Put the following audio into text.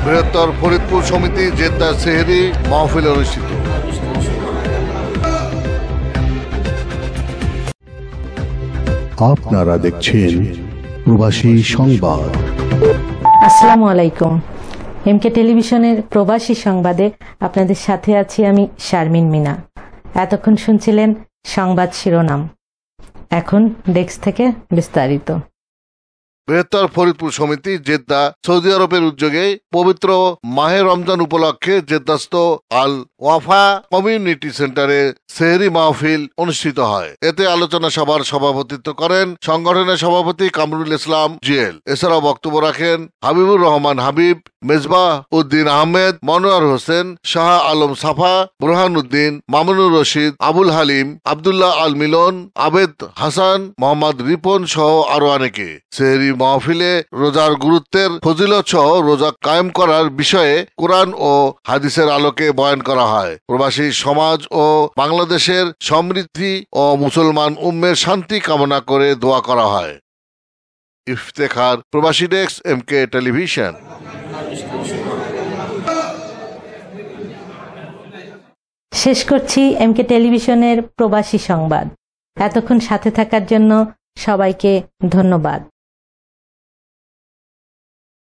বৃহত্তর ফরিদপুর সমিতি জেদ্দা সেহরি মাহফিল অনুষ্ঠিত। আপনারা দেখছেন প্রবাসী সংবাদ। আসসালামু আলাইকুম। এমকে টেলিভিশনের প্রবাসী সংবাদে আপনাদের সাথে আছি আমি শারমিন মিনা। এতক্ষণ শুনছিলেন সংবাদ শিরোনাম, এখন ডেস্ক থেকে বিস্তারিত। বৃহত্তর ফরিদপুর সমিতি জেদ্দা সৌদি আরবের উদ্যোগে পবিত্র মাহে রমজান উপলক্ষে জেদ্দাস্থ আল ওয়াফা কমিউনিটি সেন্টারে সেহরি মাহফিল অনুষ্ঠিত হয়। এতে আলোচনা সভার সভাপতিত্ব করেন সংগঠনের সভাপতি কামরুল ইসলাম জিএল। এছাড়াও বক্তব্য রাখেন হাবিবুর রহমান হাবিব, মেজবাহ উদ্দিন আহমেদ, মনোয়ার হোসেন, শাহ আলম সাফা, বুরহান উদ্দিন, মামুনুর রশিদ, আবুল হালিম, আবদুল্লাহ আল মিলন, আবেদ হাসান, মোহাম্মদ রিপন সহ আরো অনেকে। সেহরি মাহফিলে রোজার গুরুত্বের ফজিলত সহ রোজা কায়েম করার বিষয়ে কোরআন ও হাদিসের আলোকে বয়ান করা হয়। প্রবাসী সমাজ ও বাংলাদেশের সমৃদ্ধি ও মুসলমান উম্মের শান্তি কামনা করে দোয়া করা হয়। ইফতেখার, প্রবাসী ডেস্ক, এমকে টেলিভিশন। শেষ করছি এমকে টেলিভিশনের প্রবাসী সংবাদ। এতক্ষণ সাথে থাকার জন্য সবাইকে ধন্যবাদ।